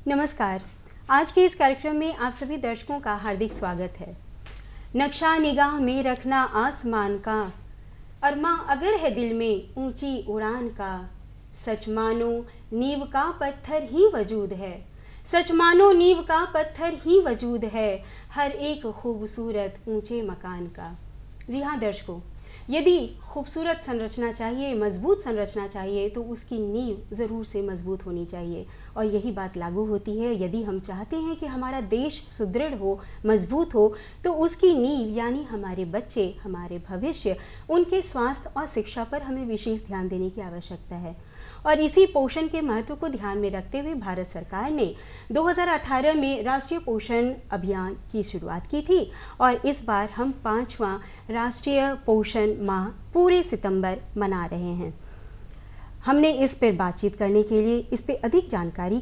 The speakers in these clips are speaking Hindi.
नमस्कार। आज के इस कार्यक्रम में आप सभी दर्शकों का हार्दिक स्वागत है। नक्शा निगाह में रखना आसमान का, अरमा अगर है दिल में ऊंची उड़ान का, सच मानो नींव का पत्थर ही वजूद है, सच मानो नींव का पत्थर ही वजूद है, हर एक खूबसूरत ऊंचे मकान का। जी हाँ दर्शकों, यदि खूबसूरत संरचना चाहिए, मजबूत संरचना चाहिए तो उसकी नींव ज़रूर से मजबूत होनी चाहिए। और यही बात लागू होती है यदि हम चाहते हैं कि हमारा देश सुदृढ़ हो, मजबूत हो, तो उसकी नींव यानी हमारे बच्चे, हमारे भविष्य, उनके स्वास्थ्य और शिक्षा पर हमें विशेष ध्यान देने की आवश्यकता है। और इसी पोषण के महत्व को ध्यान में रखते हुए भारत सरकार ने 2018 में राष्ट्रीय पोषण अभियान की शुरुआत की थी और इस बार हम 5वां राष्ट्रीय पोषण माह पूरे सितंबर मना रहे हैं। हमने इस पर बातचीत करने के लिए, इस पर अधिक जानकारी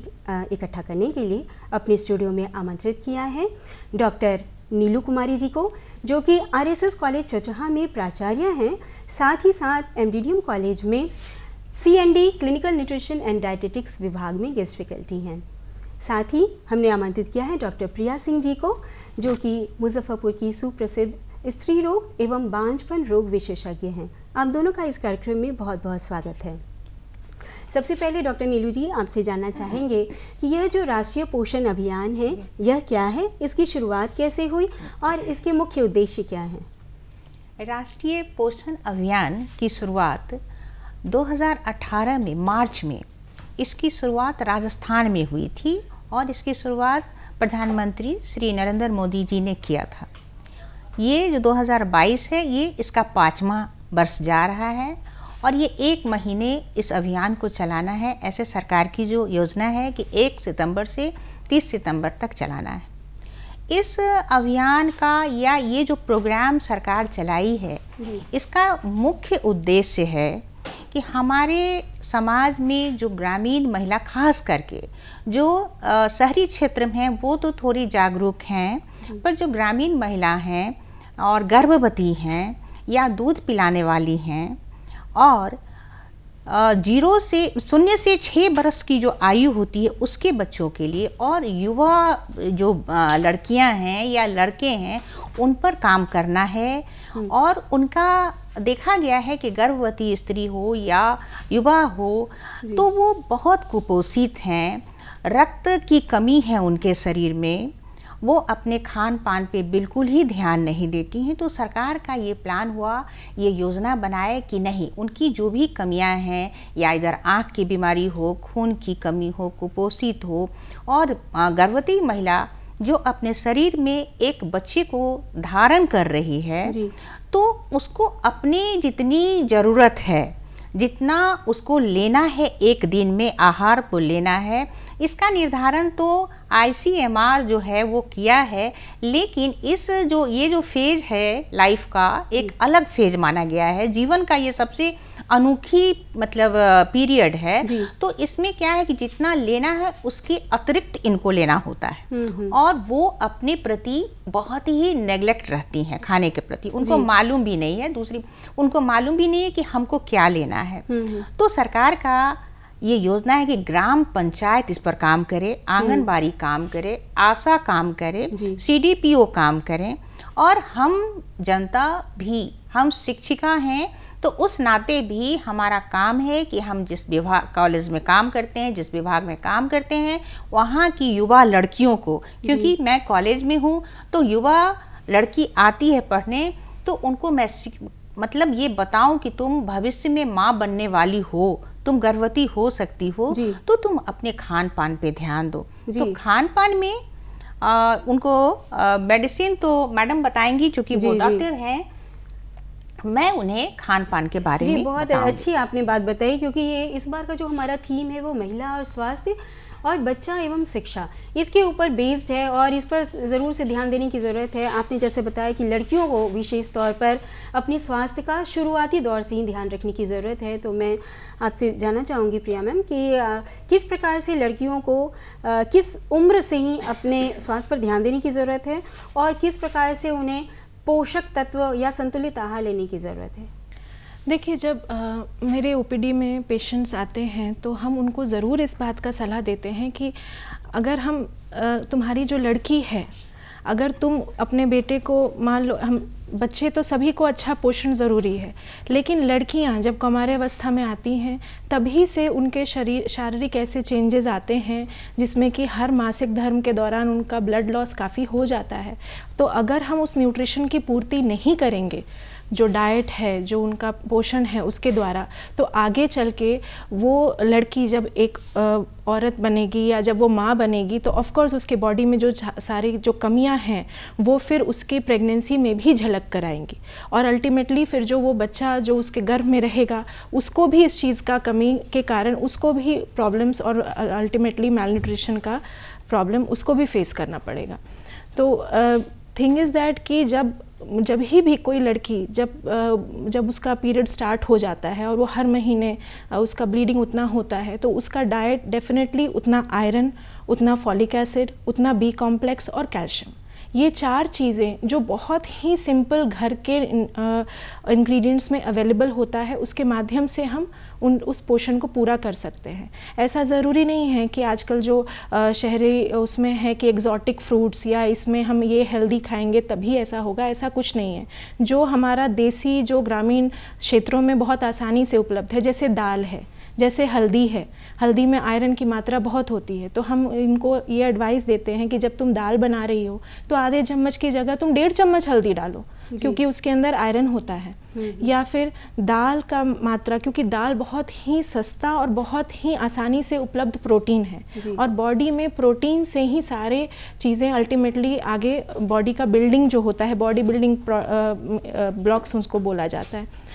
इकट्ठा करने के लिए अपने स्टूडियो में आमंत्रित किया है डॉक्टर नीलू कुमारी जी को, जो कि आरएसएस कॉलेज चौचहा में प्राचार्य हैं, साथ ही साथ एमडीडीएम कॉलेज में C&D clinical nutrition and dietetics विभाग में गेस्ट फैकल्टी हैं। साथ ही हमने आमंत्रित किया है डॉक्टर प्रिया सिंह जी को, जो कि मुजफ्फरपुर की सुप्रसिद्ध स्त्री रोग एवं बांझपन रोग विशेषज्ञ हैं। आप दोनों का इस कार्यक्रम में बहुत बहुत स्वागत है। सबसे पहले डॉक्टर नीलू जी, आपसे जानना चाहेंगे कि यह जो राष्ट्रीय पोषण अभियान है यह क्या है, इसकी शुरुआत कैसे हुई और इसके मुख्य उद्देश्य क्या हैं? राष्ट्रीय पोषण अभियान की शुरुआत 2018 में मार्च में इसकी शुरुआत राजस्थान में हुई थी और इसकी शुरुआत प्रधानमंत्री श्री नरेंद्र मोदी जी ने किया था। ये जो 2022 है ये इसका 5वां वर्ष जा रहा है और ये 1 महीने इस अभियान को चलाना है। ऐसे सरकार की जो योजना है कि 1 सितंबर से 30 सितंबर तक चलाना है। इस अभियान का या ये जो प्रोग्राम सरकार चलाई है इसका मुख्य उद्देश्य है कि हमारे समाज में जो ग्रामीण महिला, खास करके जो शहरी क्षेत्र में हैं वो तो थोड़ी जागरूक हैं, पर जो ग्रामीण महिला हैं और गर्भवती हैं या दूध पिलाने वाली हैं और 0 से 6 बरस की जो आयु होती है उसके बच्चों के लिए और युवा जो लड़कियां हैं या लड़के हैं उन पर काम करना है। और उनका देखा गया है कि गर्भवती स्त्री हो या युवा हो तो वो बहुत कुपोषित हैं, रक्त की कमी है उनके शरीर में, वो अपने खान पान पे बिल्कुल ही ध्यान नहीं देती हैं। तो सरकार का ये प्लान हुआ, ये योजना बनाए कि नहीं, उनकी जो भी कमियां हैं या इधर आँख की बीमारी हो, खून की कमी हो, कुपोषित हो और गर्भवती महिला जो अपने शरीर में एक बच्चे को धारण कर रही है तो उसको अपनी जितनी ज़रूरत है, जितना उसको लेना है, एक दिन में आहार को लेना है, इसका निर्धारण तो आईसीएमआर जो है वो किया है। लेकिन ये जो फेज है लाइफ का एक अलग फेज माना गया है, जीवन का ये सबसे अनोखी मतलब पीरियड है। तो इसमें क्या है कि जितना लेना है उसके अतिरिक्त इनको लेना होता है और वो अपने प्रति बहुत ही नेग्लेक्ट रहती हैं खाने के प्रति, उनको मालूम भी नहीं है, दूसरी उनको मालूम भी नहीं है कि हमको क्या लेना है। तो सरकार का ये योजना है कि ग्राम पंचायत इस पर काम करे, आंगनबाड़ी काम करे, आशा काम करे, सीडीपीओ काम करें और हम जनता भी, हम शिक्षिका हैं तो उस नाते भी हमारा काम है कि हम जिस विभाग कॉलेज में काम करते हैं, जिस विभाग में काम करते हैं, वहाँ की युवा लड़कियों को, क्योंकि मैं कॉलेज में हूँ तो युवा लड़की आती है पढ़ने तो उनको मैं मतलब ये बताऊं कि तुम भविष्य में माँ बनने वाली हो, तुम गर्भवती हो सकती हो, तो तुम अपने खान पान पे ध्यान दो। तो खान पान में उनको मेडिसिन तो मैडम बताएंगी क्योंकि वो डॉक्टर हैं, मैं उन्हें खान पान के बारे में बहुत अच्छी आपने बात बताई, क्योंकि ये इस बार का जो हमारा थीम है वो महिला और स्वास्थ्य और बच्चा एवं शिक्षा, इसके ऊपर बेस्ड है और इस पर ज़रूर से ध्यान देने की ज़रूरत है। आपने जैसे बताया कि लड़कियों को विशेष तौर पर अपने स्वास्थ्य का शुरुआती दौर से ही ध्यान रखने की ज़रूरत है। तो मैं आपसे जानना चाहूँगी प्रिया मैम कि किस प्रकार से लड़कियों को किस उम्र से ही अपने स्वास्थ्य पर ध्यान देने की ज़रूरत है और किस प्रकार से उन्हें पोषक तत्व या संतुलित आहार लेने की ज़रूरत है? देखिए, जब मेरे ओपीडी में पेशेंट्स आते हैं तो हम उनको ज़रूर इस बात का सलाह देते हैं कि अगर हम तुम्हारी जो लड़की है, अगर तुम अपने बेटे को, मान लो हम बच्चे तो सभी को अच्छा पोषण ज़रूरी है, लेकिन लड़कियां जब कौमार्यावस्था में आती हैं तभी से उनके शारीरिक ऐसे चेंजेस आते हैं जिसमें कि हर मासिक धर्म के दौरान उनका ब्लड लॉस काफ़ी हो जाता है। तो अगर हम उस न्यूट्रिशन की पूर्ति नहीं करेंगे, जो डाइट है, जो उनका पोषण है उसके द्वारा, तो आगे चल के वो लड़की जब एक औरत बनेगी या जब वो माँ बनेगी तो ऑफ कोर्स उसके बॉडी में जो सारी जो कमियां हैं वो फिर उसकी प्रेगनेंसी में भी झलक कर आएंगी, और अल्टीमेटली फिर जो वो बच्चा जो उसके गर्भ में रहेगा उसको भी इस चीज़ का कमी के कारण उसको भी प्रॉब्लम्स और अल्टीमेटली मैलन्यूट्रिशन का प्रॉब्लम उसको भी फेस करना पड़ेगा। तो थिंग इज़ दैट कि जब ही भी कोई लड़की जब उसका पीरियड स्टार्ट हो जाता है और वो हर महीने उसका ब्लीडिंग उतना होता है, तो उसका डाइट डेफिनेटली उतना आयरन, उतना फॉलिक एसिड, उतना बी कॉम्प्लेक्स और कैल्शियम, ये 4 चीज़ें जो बहुत ही सिंपल घर के इंग्रेडिएंट्स में अवेलेबल होता है, उसके माध्यम से हम उस पोषण को पूरा कर सकते हैं। ऐसा ज़रूरी नहीं है कि आजकल जो शहरी उसमें है कि एग्जॉटिक फ्रूट्स या इसमें हम ये हेल्दी खाएंगे तभी ऐसा होगा, ऐसा कुछ नहीं है। जो हमारा देसी, जो ग्रामीण क्षेत्रों में बहुत आसानी से उपलब्ध है, जैसे दाल है, जैसे हल्दी है, हल्दी में आयरन की मात्रा बहुत होती है, तो हम इनको ये एडवाइस देते हैं कि जब तुम दाल बना रही हो तो आधे चम्मच की जगह तुम 1.5 चम्मच हल्दी डालो, क्योंकि उसके अंदर आयरन होता है। या फिर दाल का मात्रा, क्योंकि दाल बहुत ही सस्ता और बहुत ही आसानी से उपलब्ध प्रोटीन है, और बॉडी में प्रोटीन से ही सारे चीज़ें अल्टीमेटली आगे बॉडी का बिल्डिंग जो होता है, बॉडी बिल्डिंग ब्लॉक्स उसको बोला जाता है।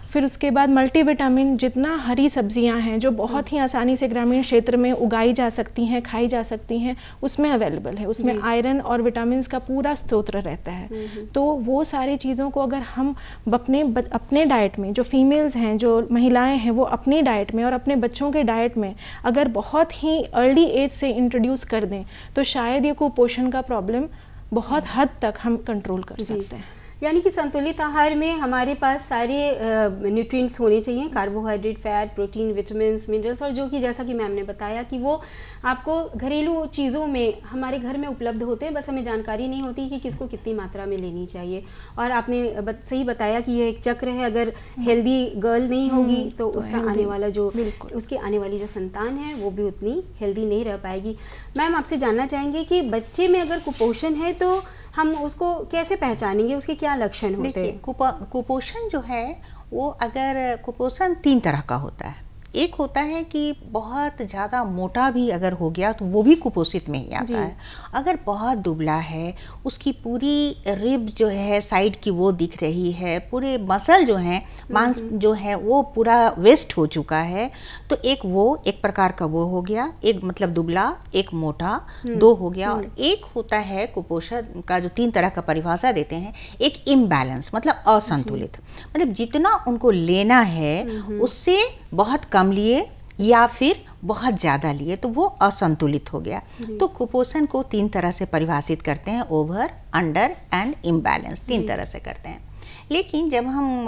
फिर उसके बाद मल्टीविटामिन, जितना हरी सब्जियां हैं जो बहुत ही आसानी से ग्रामीण क्षेत्र में उगाई जा सकती हैं, खाई जा सकती हैं, उसमें अवेलेबल है, उसमें आयरन और विटामिन्स का पूरा स्रोत रहता है। तो वो सारी चीज़ों को अगर हम अपने डाइट में, जो फीमेल्स हैं, जो महिलाएं हैं, वो अपनी डाइट में और अपने बच्चों के डाइट में अगर बहुत ही अर्ली एज से इंट्रोड्यूस कर दें तो शायद ये कुपोषण का प्रॉब्लम बहुत हद तक हम कंट्रोल कर सकते हैं। यानी कि संतुलित आहार में हमारे पास सारे न्यूट्रिएंट्स होने चाहिए, carbohydrate, fat, protein, vitamins, minerals, और जो कि जैसा कि मैम ने बताया कि वो आपको घरेलू चीज़ों में हमारे घर में उपलब्ध होते हैं, बस हमें जानकारी नहीं होती कि किसको कितनी मात्रा में लेनी चाहिए। और आपने सही बताया कि ये एक चक्र है, अगर हेल्दी गर्ल नहीं होगी तो उसका आने वाला जो उसकी आने वाली जो संतान है वो भी उतनी हेल्दी नहीं रह पाएगी। मैम आपसे जानना चाहेंगे कि बच्चे में अगर कुपोषण है तो हम उसको कैसे पहचानेंगे, उसके क्या लक्षण होते हैं? कुपोषण जो है वो, अगर कुपोषण 3 तरह का होता है। एक होता है कि बहुत ज़्यादा मोटा भी अगर हो गया तो वो भी कुपोषित में ही आता है। अगर बहुत दुबला है, उसकी पूरी रिब जो है साइड की वो दिख रही है, पूरे मसल जो हैं, मांस जो है वो पूरा वेस्ट हो चुका है, तो एक प्रकार का वो हो गया, एक मतलब दुबला, एक मोटा, 2 हो गया। और एक होता है कुपोषण का जो 3 तरह का परिभाषा देते हैं, एक इम्बैलेंस मतलब असंतुलित, मतलब जितना उनको लेना है उससे बहुत कम लिए या फिर बहुत ज़्यादा लिए तो वो असंतुलित हो गया। तो कुपोषण को 3 तरह से परिभाषित करते हैं, ओवर, अंडर एंड इम्बैलेंस, 3 तरह से करते हैं। लेकिन जब हम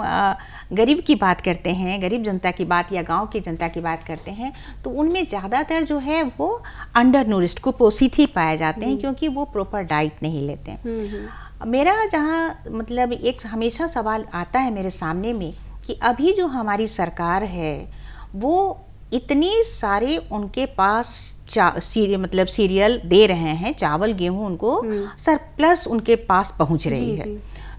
गरीब की बात करते हैं, गरीब जनता की बात या गांव की जनता की बात करते हैं, तो उनमें ज़्यादातर जो है वो अंडर नूरिश्ड, कुपोषित ही पाए जाते हैं, क्योंकि वो प्रॉपर डाइट नहीं लेते हैं। मेरा जहाँ मतलब एक हमेशा सवाल आता है मेरे सामने में कि अभी जो हमारी सरकार है वो इतने सारे उनके पास मतलब सीरियल दे रहे हैं, चावल गेहूं उनको सरप्लस उनके पास पहुंच रही है,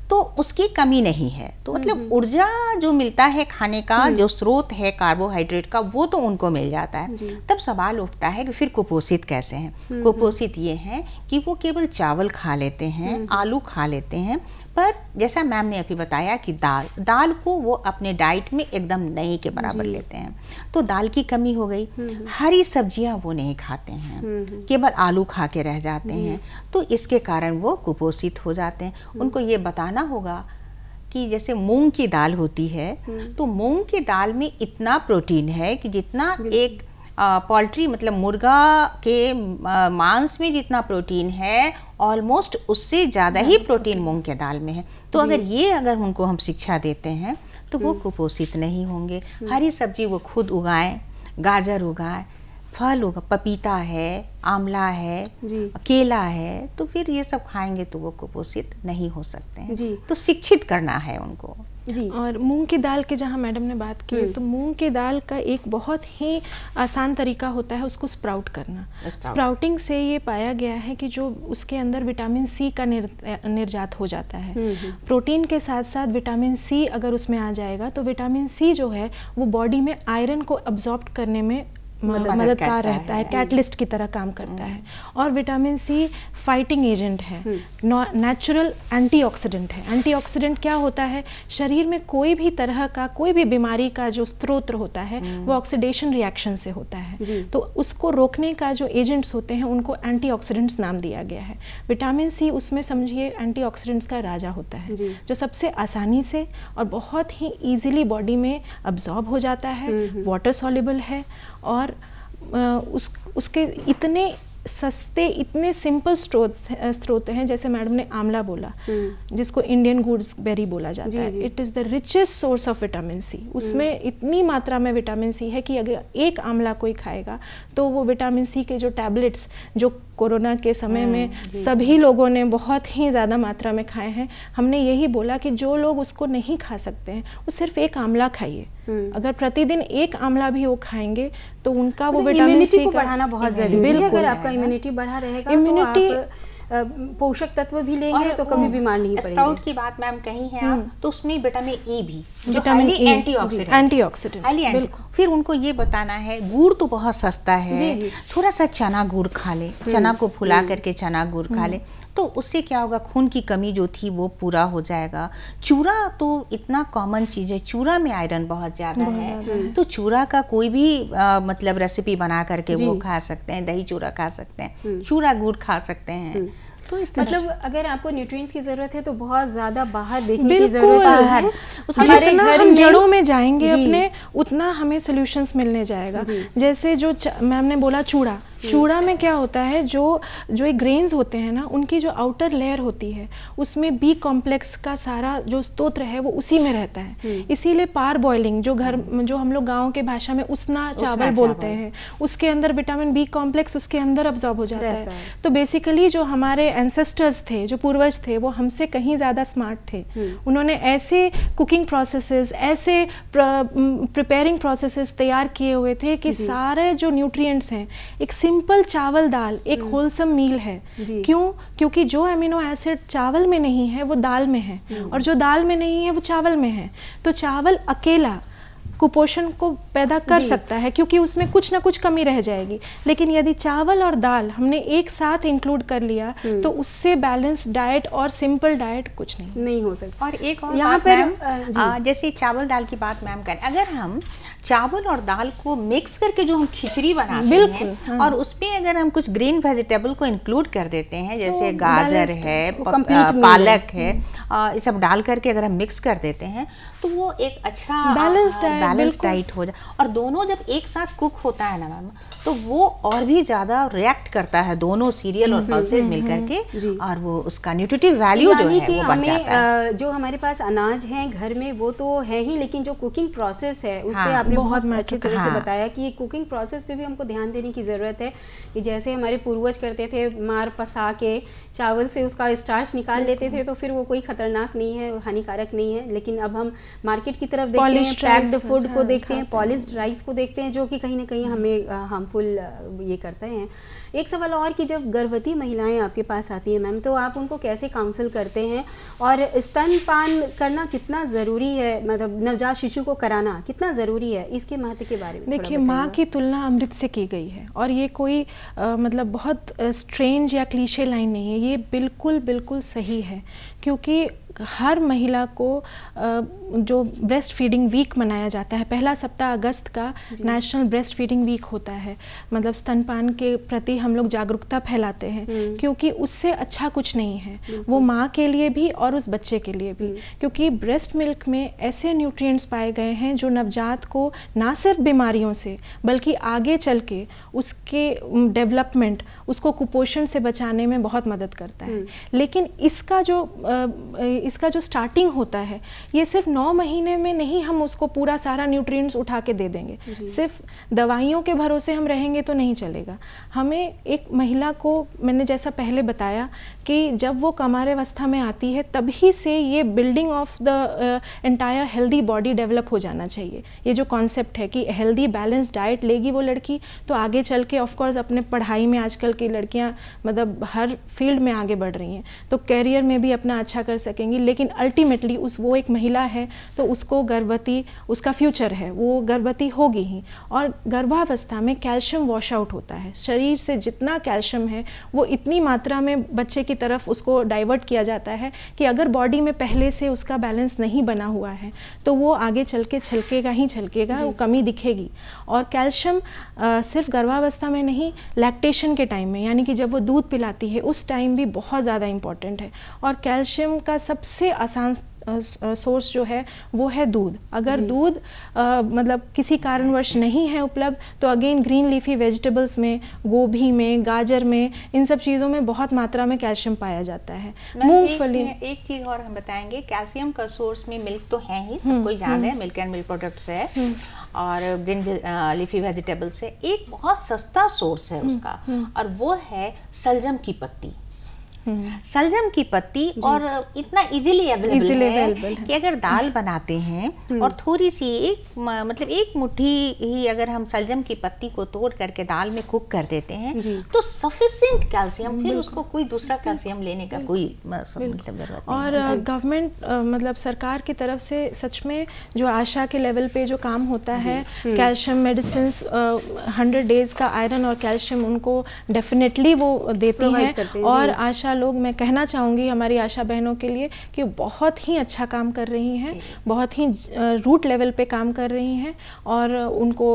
तो उसकी कमी नहीं है। तो मतलब ऊर्जा जो मिलता है खाने का, जो स्रोत है कार्बोहाइड्रेट का, वो तो उनको मिल जाता है। तब सवाल उठता है कि फिर कुपोषित कैसे हैं? कुपोषित ये हैं कि वो केवल चावल खा लेते हैं, आलू खा लेते हैं, पर जैसा मैम ने अभी बताया कि दाल को वो अपने डाइट में एकदम नहीं के बराबर लेते हैं, तो दाल की कमी हो गई। हरी सब्जियां वो नहीं खाते हैं, केवल आलू खा के रह जाते हैं, तो इसके कारण वो कुपोषित हो जाते हैं। उनको ये बताना होगा कि जैसे मूंग की दाल होती है, तो मूंग की दाल में इतना प्रोटीन है कि जितना एक पोल्ट्री मतलब मुर्गा के मांस में जितना प्रोटीन है, ऑलमोस्ट उससे ज़्यादा ही प्रोटीन मूंग के दाल में है। तो अगर उनको हम शिक्षा देते हैं तो वो कुपोषित नहीं होंगे। हरी सब्जी वो खुद उगाएं, गाजर उगाएं, फल होगा, पपीता है, आंवला है, जी। केला है, तो फिर ये सब खाएंगे तो वो कुपोषित नहीं हो सकते हैं। जी। तो शिक्षित करना है उनको। जी। और मूंग की दाल की जहाँ मैडम ने बात की, तो मूंग की दाल का एक बहुत ही आसान तरीका होता है उसको स्प्राउट करना। स्प्राउटिंग से ये पाया गया है कि जो उसके अंदर विटामिन सी का निर्जात हो जाता है। प्रोटीन के साथ साथ विटामिन सी अगर उसमें आ जाएगा तो विटामिन सी जो है वो बॉडी में आयरन को अब्जॉर्ब करने में मददगार रहता है, कैटलिस्ट की तरह काम करता है। और विटामिन सी फाइटिंग एजेंट है, नेचुरल एंटीऑक्सीडेंट है। एंटीऑक्सीडेंट क्या होता है? शरीर में कोई भी तरह का, कोई भी बीमारी का जो स्रोत होता है वो ऑक्सीडेशन रिएक्शन से होता है, तो उसको रोकने का जो एजेंट्स होते हैं उनको एंटीऑक्सीडेंट्स नाम दिया गया है। विटामिन सी उसमें समझिए एंटीऑक्सीडेंट्स का राजा होता है, जो सबसे आसानी से और बहुत ही ईजिली बॉडी में अब्जॉर्ब हो जाता है, वाटर सॉल्युबल है, और उसके इतने सस्ते, इतने सिंपल स्रोत हैं। जैसे मैडम ने आंवला बोला, जिसको इंडियन गूड्सबेरी बोला जाता है, it is the richest source of vitamin C. उसमें इतनी मात्रा में विटामिन सी है कि अगर एक आंवला कोई खाएगा तो वो विटामिन सी के जो टैबलेट्स जो कोरोना के समय में सभी लोगों ने बहुत ही ज़्यादा मात्रा में खाए हैं, हमने यही बोला कि जो लोग उसको नहीं खा सकते हैं वो सिर्फ एक आंवला खाइए। अगर प्रतिदिन एक आंवला भी वो खाएंगे तो उनका वो विटामिन सी को बढ़ाना बहुत जरूरी है। अगर आपका इम्यूनिटी बढ़ा रहेगा तो आप पोषक तत्व भी लेंगे तो कभी बीमार नहीं पड़ेंगे। स्प्राउट की बात मैम कही है आप, तो उसमें विटामिन ए भी, जो एंटीऑक्सीडेंट। फिर उनको ये बताना है, गुड़ तो बहुत सस्ता है, थोड़ा सा चना गुड़ खा ले, चना को फुला करके चना गुड़ खा ले, तो उससे क्या होगा, खून की कमी जो थी वो पूरा हो जाएगा। चूरा तो इतना कॉमन चीज़ है, चूरा में आयरन बहुत ज़्यादा है, तो चूरा का कोई भी मतलब रेसिपी बना करके वो खा सकते हैं, दही चूरा खा सकते हैं, चूरा गुड़ खा सकते हैं। तो इस मतलब अगर आपको न्यूट्रिएंट्स की जरूरत है तो बहुत ज्यादा बाहर देखने की जरूरत है। हमारे घर हम जड़ों में जाएंगे अपने, उतना हमें सॉल्यूशंस मिलने जाएगा। जैसे जो मैम ने बोला चूड़ा में क्या होता है, जो एक ग्रेन्स होते हैं ना, उनकी जो आउटर लेयर होती है उसमें बी कॉम्प्लेक्स का सारा जो स्तोत्र है वो उसी में रहता है। इसीलिए पार बॉइलिंग जो हम लोग गाँव के भाषा में उसना चावल बोलते हैं, उसके अंदर विटामिन बी कॉम्प्लेक्स उसके अंदर अब्जॉर्ब हो जाता है। तो बेसिकली जो हमारे एंसेस्टर्स थे, जो पूर्वज थे, वो हमसे कहीं ज़्यादा स्मार्ट थे। उन्होंने ऐसे कुकिंग प्रोसेसेस, ऐसे प्रिपेयरिंग प्रोसेसेस तैयार किए हुए थे कि सारे जो न्यूट्रिएंट्स हैं, एक सिंपल चावल दाल एक होलसम मील है। क्यों? क्योंकि जो अमीनो एसिड चावल में नहीं है वो दाल में है, और जो दाल में नहीं है वो चावल में है। तो चावल अकेला कुपोषण को पैदा कर सकता है क्योंकि उसमें कुछ ना कुछ कमी रह जाएगी, लेकिन यदि चावल और दाल हमने एक साथ इंक्लूड कर लिया तो उससे बैलेंस डाइट और सिंपल डाइट कुछ नहीं हो सकता। और एक और यहाँ पर जैसे चावल दाल की बात मैम करें, अगर हम चावल और दाल को मिक्स करके जो हम खिचड़ी बनाते हैं और उसमें अगर हम कुछ ग्रीन वेजिटेबल को इंक्लूड कर देते हैं, जैसे गाजर है, पालक है, ये सब डाल करके अगर हम मिक्स कर देते हैं तो वो एक अच्छा बैलेंस डाइट हो जाए। और दोनों जब एक साथ कुक होता है ना मैम, तो वो और भी ज़्यादा रिएक्ट करता है, दोनों सीरियल और पल्सेस मिलकर के, और वो उसका न्यूट्रिटिव वैल्यू जो है वो बढ़ जाता है। जो हमारे पास अनाज है घर में वो तो है ही, लेकिन जो कुकिंग प्रोसेस है उस पर आपने बहुत अच्छी तरह से बताया कि कुकिंग प्रोसेस पे भी हमको ध्यान देने की ज़रूरत है। कि जैसे हमारे पूर्वज करते थे, मार पसा के चावल से उसका स्टार्च निकाल लेते थे, तो फिर वो कोई खतरनाक नहीं है, हानिकारक नहीं है। लेकिन अब हम मार्केट की तरफ देखते हैं, पैक्ड फूड को देखते हैं, पॉलिश्ड राइस को देखते हैं, जो कि कहीं ना कहीं हमें हार्मफुल ये करते हैं। एक सवाल और कि जब गर्भवती महिलाएं आपके पास आती हैं मैम, तो आप उनको कैसे काउंसल करते हैं, और स्तनपान करना कितना ज़रूरी है, मतलब नवजात शिशु को कराना कितना ज़रूरी है, इसके महत्व के बारे में देखिए। माँ की तुलना अमृत से की गई है, और ये कोई मतलब बहुत स्ट्रेंज या क्लीशे लाइन नहीं है, ये बिल्कुल सही है। क्योंकि हर महिला को जो ब्रेस्ट फीडिंग वीक मनाया जाता है, पहला सप्ताह अगस्त का नेशनल ब्रेस्ट फीडिंग वीक होता है, मतलब स्तनपान के प्रति हम लोग जागरूकता फैलाते हैं, क्योंकि उससे अच्छा कुछ नहीं है, वो माँ के लिए भी और उस बच्चे के लिए भी। क्योंकि ब्रेस्ट मिल्क में ऐसे न्यूट्रिएंट्स पाए गए हैं जो नवजात को ना सिर्फ बीमारियों से बल्कि आगे चल के उसके डेवलपमेंट, उसको कुपोषण से बचाने में बहुत मदद करता है। लेकिन इसका जो इसका जो स्टार्टिंग होता है ये सिर्फ 9 महीने में नहीं हम उसको पूरा सारा न्यूट्रिएंट्स उठा के दे देंगे। सिर्फ दवाइयों के भरोसे हम रहेंगे तो नहीं चलेगा। हमें एक महिला को, मैंने जैसा पहले बताया कि जब वो कौमारावस्था में आती है तभी से ये building of the entire healthy body develop हो जाना चाहिए। ये जो कॉन्सेप्ट है कि हेल्दी बैलेंस डाइट लेगी वो लड़की तो आगे चल के ऑफ कोर्स अपने पढ़ाई में, आजकल की लड़कियां मतलब हर फील्ड में आगे बढ़ रही हैं तो कैरियर में भी अपना अच्छा कर सकेंगी, लेकिन अल्टीमेटली वो एक महिला है तो उसको गर्भवती, उसका फ्यूचर है, वो गर्भवती होगी ही। और गर्भावस्था में कैल्शियम वॉश आउट होता है, शरीर से जितना कैल्शियम है वो इतनी मात्रा में बच्चे की तरफ उसको डाइवर्ट किया जाता है कि अगर बॉडी में पहले से उसका बैलेंस नहीं बना हुआ है तो वो आगे चल के छलकेगा ही छलकेगा, वो कमी दिखेगी। और कैल्शियम सिर्फ गर्भावस्था में नहीं, लैक्टेशन के टाइम में, यानी कि जब वो दूध पिलाती है उस टाइम भी बहुत ज़्यादा इम्पॉर्टेंट है। और कैल्शियम का सबसे आसान सोर्स जो है वो है दूध। अगर दूध मतलब किसी कारणवश नहीं है उपलब्ध तो अगेन ग्रीन लीफी वेजिटेबल्स में, गोभी में, गाजर में, इन सब चीज़ों में बहुत मात्रा में कैल्शियम पाया जाता है। मूंगफली, एक चीज़ और हम बताएंगे, कैल्शियम का सोर्स में मिल्क तो है ही, सबको जान है, मिल्क एंड मिल्क प्रोडक्ट्स है और ग्रीन लीफी वेजिटेबल्स है। एक बहुत सस्ता सोर्स है उसका और वो है सलजम की पत्ती। सलजम की पत्ती और इतना इजीली अवेलेबल है कि अगर दाल बनाते हैं और थोड़ी सी मतलब एक मुट्ठी ही अगर हम सलजम की पत्ती को तोड़ करके दाल में कुक कर देते हैं तो सफिशिएंट कैल्शियम, फिर उसको कोई दूसरा कैल्शियम लेने का कोई मतलब जरूरत नहीं। और गवर्नमेंट मतलब सरकार की तरफ से सच में जो आशा के लेवल पे जो काम होता है, कैल्शियम मेडिसिन 100 डेज का आयरन और कैल्शियम उनको डेफिनेटली वो देती हैं। और आशा लोग, मैं कहना चाहूँगी हमारी आशा बहनों के लिए कि बहुत ही अच्छा काम कर रही हैं, बहुत ही रूट लेवल पे काम कर रही हैं और उनको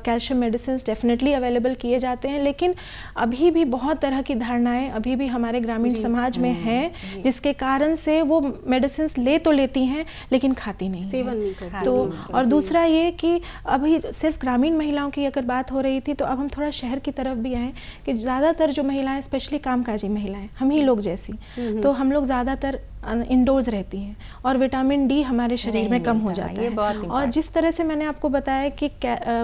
कैल्शियम मेडिसिन डेफिनेटली अवेलेबल किए जाते हैं। लेकिन अभी भी बहुत तरह की धारणाएं अभी भी हमारे ग्रामीण समाज में हैं जिसके कारण से वो मेडिसिन ले तो लेती हैं लेकिन खाती नहीं, सेवन नहीं करती। तो और दूसरा ये कि अभी सिर्फ ग्रामीण महिलाओं की अगर बात हो रही थी तो अब हम थोड़ा शहर की तरफ भी आए कि ज़्यादातर जो महिलाएं, स्पेशली कामकाजी महिलाएं, हम ही लोग जैसी, तो हम लोग ज़्यादातर इंडोर्स रहती हैं और विटामिन डी हमारे शरीर में कम हो जाता है। और जिस तरह से मैंने आपको बताया कि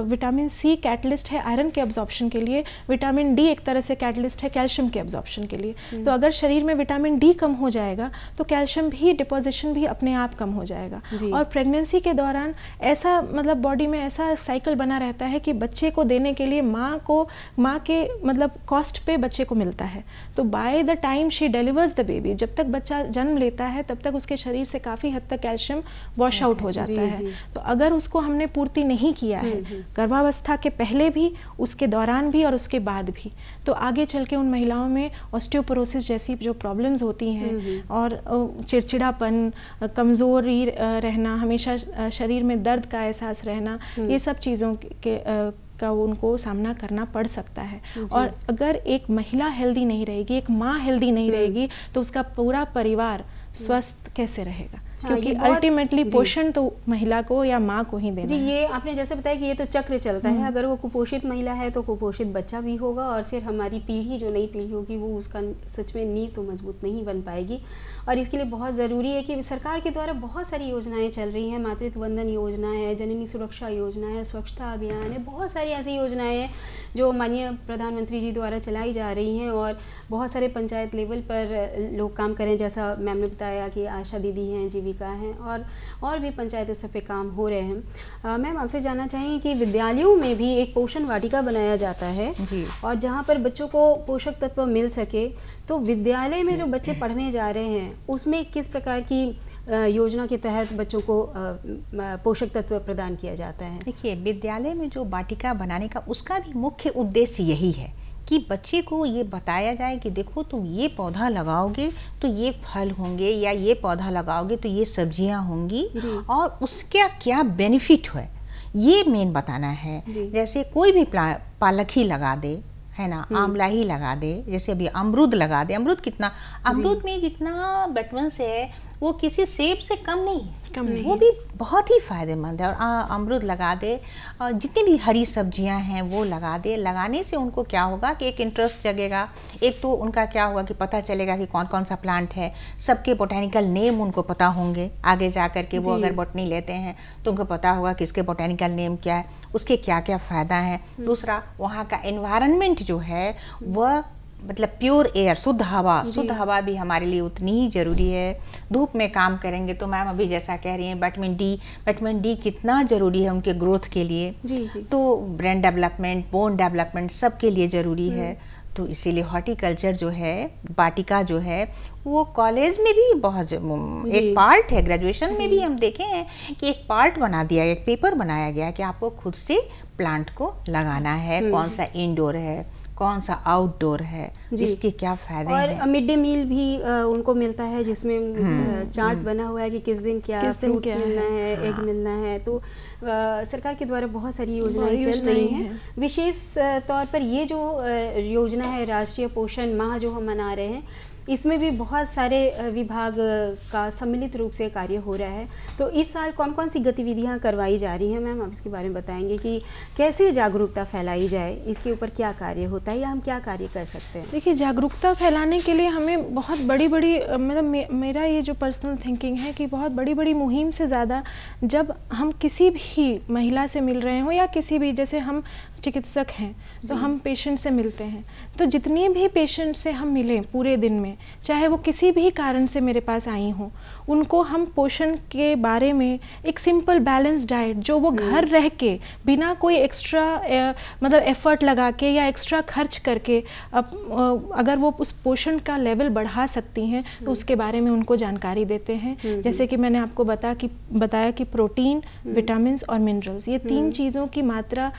विटामिन सी कैटलिस्ट है आयरन के एब्जॉर्प्शन के लिए, विटामिन डी एक तरह से कैटलिस्ट है कैल्शियम के एब्जॉर्प्शन के लिए। तो अगर शरीर में विटामिन डी कम हो जाएगा तो कैल्शियम भी डिपोजिशन भी अपने आप कम हो जाएगा। और प्रेगनेंसी के दौरान ऐसा मतलब बॉडी में ऐसा साइकिल बना रहता है कि बच्चे को देने के लिए माँ के मतलब कॉस्ट पे बच्चे को मिलता है। तो by the time she delivers the baby, जब तक बच्चा जन्म लेता है तब तक उसके शरीर से काफ़ी हद तक कैल्शियम वॉश आउट हो जाता है। तो अगर उसको हमने पूर्ति नहीं किया है गर्भावस्था के पहले भी, उसके दौरान भी और उसके बाद भी, तो आगे चल के उन महिलाओं में ऑस्टियोपोरोसिस जैसी जो प्रॉब्लम्स होती हैं और चिड़चिड़ापन, कमज़ोरी रहना, हमेशा शरीर में दर्द का एहसास रहना, ये सब चीज़ों का उनको सामना करना पड़ सकता है। और अगर एक महिला हेल्दी नहीं रहेगी, एक माँ हेल्दी नहीं रहेगी तो उसका पूरा परिवार स्वस्थ कैसे रहेगा? क्योंकि अल्टीमेटली पोषण तो महिला को या माँ को ही देना है। ये आपने जैसे बताया कि ये तो चक्र चलता है, अगर वो कुपोषित महिला है तो कुपोषित बच्चा भी होगा और फिर हमारी पीढ़ी, जो नई पीढ़ी होगी, वो उसका सच में नींव तो मजबूत नहीं बन पाएगी। और इसके लिए बहुत ज़रूरी है कि सरकार के द्वारा बहुत सारी योजनाएं चल रही हैं, मातृत्व वंदन योजना है, जननी सुरक्षा योजना है, स्वच्छता अभियान है, बहुत सारी ऐसी योजनाएं हैं जो माननीय प्रधानमंत्री जी द्वारा चलाई जा रही हैं। और बहुत सारे पंचायत लेवल पर लोग काम करें, जैसा मैम ने बताया कि आशा दीदी हैं, जीविका हैं और भी पंचायत स्तर पे काम हो रहे हैं। मैम आपसे जानना चाहेंगे कि विद्यालयों में भी एक पोषण वाटिका बनाया जाता है और जहाँ पर बच्चों को पोषक तत्व मिल सके, तो विद्यालय में जो बच्चे पढ़ने जा रहे हैं उसमें किस प्रकार की योजना के तहत बच्चों को पोषक तत्व प्रदान किया जाता है? देखिए, विद्यालय में जो वाटिका बनाने का उसका भी मुख्य उद्देश्य यही है कि बच्चे को ये बताया जाए कि देखो तुम ये पौधा लगाओगे तो ये फल होंगे, या ये पौधा लगाओगे तो ये सब्जियां होंगी और उसका क्या बेनिफिट है, ये मेन बताना है। जैसे कोई भी पालक ही लगा दे, है ना, आंवला ही लगा दे, जैसे अभी अमरूद लगा दे। अमरूद कितना, अमरूद में जितना विटामिन है वो किसी सेब से कम नहीं है, कम नहीं। वो भी बहुत ही फायदेमंद है। और अमरूद लगा दे, जितनी भी हरी सब्जियां हैं वो लगा दे। लगाने से उनको क्या होगा कि एक इंटरेस्ट जगेगा, एक तो उनका क्या होगा कि पता चलेगा कि कौन कौन सा प्लांट है, सबके बोटेनिकल नेम उनको पता होंगे। आगे जा कर के वो अगर बॉटनी लेते हैं तो उनको पता होगा कि इसके बोटेनिकल नेम क्या है, उसके क्या क्या फ़ायदा है। दूसरा, वहाँ का एनवायरनमेंट जो है वह मतलब प्योर एयर, शुद्ध हवा भी हमारे लिए उतनी ही ज़रूरी है। धूप में काम करेंगे तो मैम अभी जैसा कह रही हैं विटामिन डी कितना ज़रूरी है उनके ग्रोथ के लिए। जी। तो ब्रेन डेवलपमेंट, बोन डेवलपमेंट सब के लिए ज़रूरी है। तो इसीलिए हॉर्टिकल्चर जो है, वाटिका जो है, वो कॉलेज में भी बहुत एक पार्ट है। ग्रेजुएशन में भी हम देखे हैं कि एक पार्ट बना दिया, एक पेपर बनाया गया कि आपको खुद से प्लांट को लगाना है, कौन सा इंडोर है, कौन सा आउटडोर है, इसके क्या फायदे हैं। और मिड डे मील भी उनको मिलता है जिसमें चार्ट बना हुआ है कि किस दिन क्या फ्रूट्स मिलना है, एग मिलना है। तो सरकार के द्वारा बहुत सारी योजनाएं चल रही हैं। विशेष तौर पर ये जो योजना है राष्ट्रीय पोषण माह जो हम मना रहे हैं, इसमें भी बहुत सारे विभाग का सम्मिलित रूप से कार्य हो रहा है। तो इस साल कौन कौन सी गतिविधियां करवाई जा रही हैं मैम, आप इसके बारे में बताएंगे कि कैसे जागरूकता फैलाई जाए, इसके ऊपर क्या कार्य होता है या हम क्या कार्य कर सकते हैं? देखिए, जागरूकता फैलाने के लिए हमें बहुत बड़ी मतलब मेरा ये जो पर्सनल थिंकिंग है कि बहुत बड़ी मुहिम से ज़्यादा जब हम किसी भी महिला से मिल रहे हों या किसी भी, जैसे हम चिकित्सक हैं तो हम पेशेंट से मिलते हैं, तो जितने भी पेशेंट से हम मिलें पूरे दिन में, चाहे वो किसी भी कारण से मेरे पास आई हों, उनको हम पोषण के बारे में एक सिंपल बैलेंस डाइट जो वो घर रह के बिना कोई एक्स्ट्रा मतलब एफर्ट लगा के या एक्स्ट्रा खर्च करके अगर वो उस पोषण का लेवल बढ़ा सकती हैं तो उसके बारे में उनको जानकारी देते हैं। जैसे कि मैंने आपको बताया कि प्रोटीन, विटामिन्स और मिनरल्स, ये 3 चीज़ों की मात्रा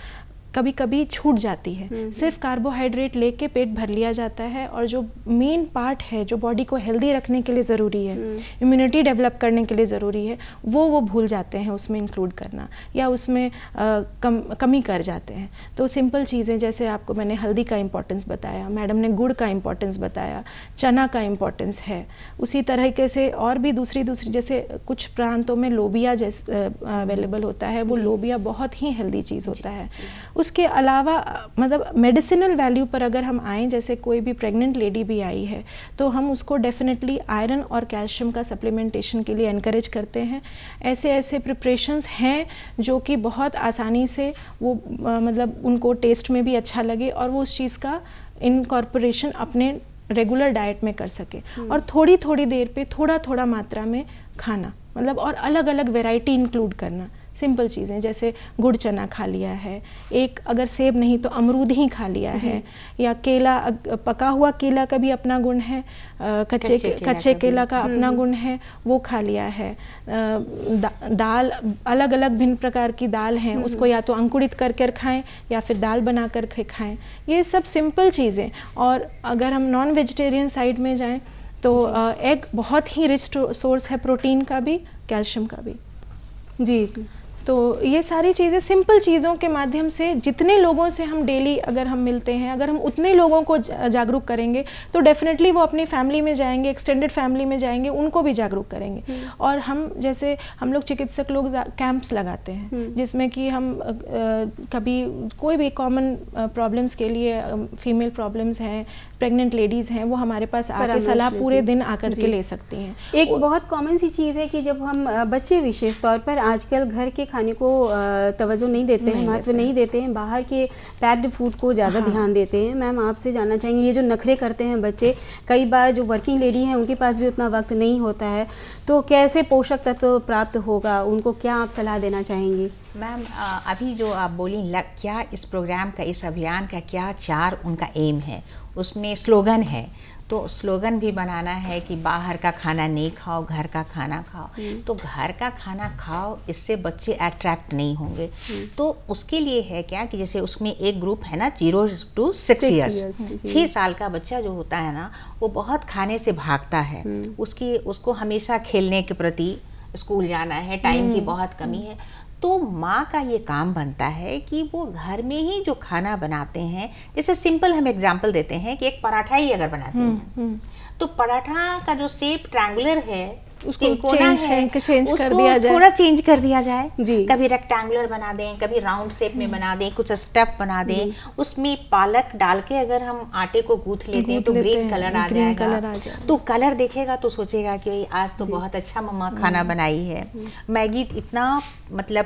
कभी कभी छूट जाती है। सिर्फ कार्बोहाइड्रेट लेके पेट भर लिया जाता है और जो मेन पार्ट है जो बॉडी को हेल्दी रखने के लिए ज़रूरी है, इम्यूनिटी डेवलप करने के लिए ज़रूरी है, वो भूल जाते हैं उसमें इंक्लूड करना या उसमें कमी कर जाते हैं। तो सिंपल चीज़ें, जैसे आपको मैंने हल्दी का इम्पोर्टेंस बताया, मैडम ने गुड़ का इम्पोर्टेंस बताया, चना का इम्पोर्टेंस है, उसी तरीके से और भी दूसरी जैसे कुछ प्रांतों में लोबिया जैसे अवेलेबल होता है, वो लोबिया बहुत ही हेल्दी चीज़ होता है। उसके अलावा मतलब मेडिसिनल वैल्यू पर अगर हम आएँ, जैसे कोई भी प्रेग्नेंट लेडी भी आई है तो हम उसको डेफिनेटली आयरन और कैल्शियम का सप्लीमेंटेशन के लिए एनकरेज करते हैं। ऐसे प्रिपरेशंस हैं जो कि बहुत आसानी से वो मतलब उनको टेस्ट में भी अच्छा लगे और वो उस चीज़ का इनकॉर्पोरेशन अपने रेगुलर डाइट में कर सके। और थोड़ी देर पे थोड़ा मात्रा में खाना, मतलब और अलग अलग वैरायटी इंक्लूड करना। सिंपल चीज़ें जैसे गुड़ चना खा लिया है, एक अगर सेब नहीं तो अमरूद ही खा लिया है, या केला, पका हुआ केला का भी अपना गुण है, कच्चे केला का अपना गुण है, वो खा लिया है। दाल, अलग अलग भिन्न प्रकार की दाल हैं, उसको या तो अंकुरित कर खाएं या फिर दाल बना कर खाएं। ये सब सिंपल चीज़ें। और अगर हम नॉन वेजिटेरियन साइड में जाएं तो एग बहुत ही रिच सोर्स है प्रोटीन का भी, कैल्शियम का भी। जी। तो ये सारी चीज़ें, सिंपल चीज़ों के माध्यम से जितने लोगों से हम डेली अगर हम मिलते हैं, अगर हम उतने लोगों को जागरूक करेंगे तो डेफिनेटली वो अपनी फैमिली में जाएंगे, एक्सटेंडेड फैमिली में जाएंगे, उनको भी जागरूक करेंगे। और हम जैसे हम लोग चिकित्सक लोग कैंप्स लगाते हैं जिसमें कि हम कभी कोई भी कॉमन प्रॉब्लम्स के लिए, फीमेल प्रॉब्लम्स हैं, प्रेग्नेंट लेडीज़ हैं, वो हमारे पास आके सलाह पूरे दिन आकर के ले सकती हैं। एक बहुत कॉमन सी चीज़ है कि जब हम बच्चे विशेष तौर पर आजकल घर के खाने को तवज्जो नहीं देते हैं, महत्व नहीं देते हैं, बाहर के पैक्ड फूड को ज़्यादा ध्यान देते हैं। मैम आपसे जानना चाहेंगे, ये जो नखरे करते हैं बच्चे, कई बार जो वर्किंग लेडी हैं उनके पास भी उतना वक्त नहीं होता है, तो कैसे पोषक तत्व प्राप्त होगा, उनको क्या आप सलाह देना चाहेंगी? मैम अभी जो आप बोली, क्या इस प्रोग्राम का, इस अभियान का क्या 4 उनका एम है, उसमें स्लोगन है। तो स्लोगन भी बनाना है कि बाहर का खाना नहीं खाओ, घर का खाना खाओ। तो घर का खाना खाओ, इससे बच्चे अट्रैक्ट नहीं होंगे। तो उसके लिए है क्या कि जैसे उसमें एक ग्रुप है ना 0 to 6 ईयर्स, 6 साल का बच्चा जो होता है ना, वो बहुत खाने से भागता है। उसको हमेशा खेलने के प्रति, स्कूल जाना है, टाइम की बहुत कमी है। तो माँ का ये काम बनता है कि वो घर में ही जो खाना बनाते हैं, जैसे सिंपल हम एग्जांपल देते हैं कि एक पराठा ही अगर बनाते हैं तो पराठा का जो शेप ट्रायंगुलर है उसको तिकोना है, चेंज कर उसको दिया जाए। थोड़ा चेंज कर दिया जाए। जी। कभी रेक्टेंगुलर बना दें, कभी राउंड शेप में बना दें, कुछ स्टेप बना दें, उसमें पालक डाल के अगर हम आटे को गूंथ लेते हैं तो ग्रीन कलर आ जाएगा। तो कलर देखेगा तो सोचेगा कि आज तो बहुत अच्छा मम्मा खाना बनाई है। मैगी इतना मतलब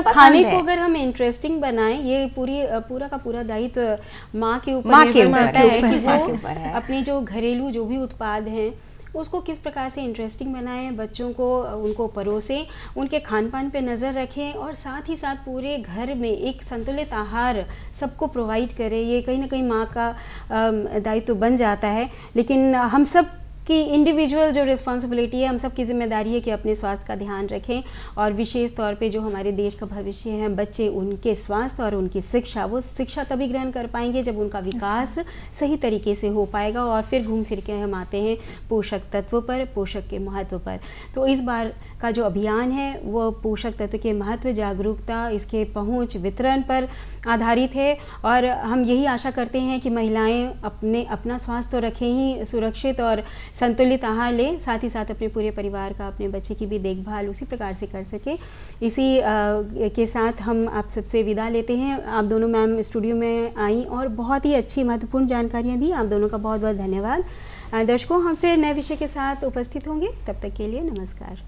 खाने को अगर हम इंटरेस्टिंग बनाएं, ये पूरा का पूरा दायित्व माँ के ऊपर निर्भर करता है कि वो अपने जो घरेलू जो भी उत्पाद हैं उसको किस प्रकार से इंटरेस्टिंग बनाएं, बच्चों को उनको परोसें, उनके खान पान पे नज़र रखें और साथ ही साथ पूरे घर में एक संतुलित आहार सबको प्रोवाइड करें। ये कहीं ना कहीं माँ का दायित्व बन जाता है। लेकिन हम सब कि इंडिविजुअल जो रिस्पॉन्सिबिलिटी है, हम सब की जिम्मेदारी है कि अपने स्वास्थ्य का ध्यान रखें और विशेष तौर पे जो हमारे देश का भविष्य है बच्चे, उनके स्वास्थ्य और उनकी शिक्षा, वो शिक्षा तभी ग्रहण कर पाएंगे जब उनका विकास सही तरीके से हो पाएगा। और फिर घूम फिर के हम आते हैं पोषक तत्व पर, पोषक के महत्व पर। तो इस बार का जो अभियान है वो पोषक तत्व के महत्व, जागरूकता, इसके पहुँच, वितरण पर आधारित है। और हम यही आशा करते हैं कि महिलाएं अपना स्वास्थ्य तो रखें ही सुरक्षित और संतुलित आहार लें, साथ ही साथ अपने पूरे परिवार का, अपने बच्चे की भी देखभाल उसी प्रकार से कर सके। इसी के साथ हम आप सबसे विदा लेते हैं। आप दोनों मैम स्टूडियो में आई और बहुत ही अच्छी महत्वपूर्ण जानकारियाँ दी। आप दोनों का बहुत बहुत धन्यवाद। दर्शकों, हम फिर नए विषय के साथ उपस्थित होंगे, तब तक के लिए नमस्कार।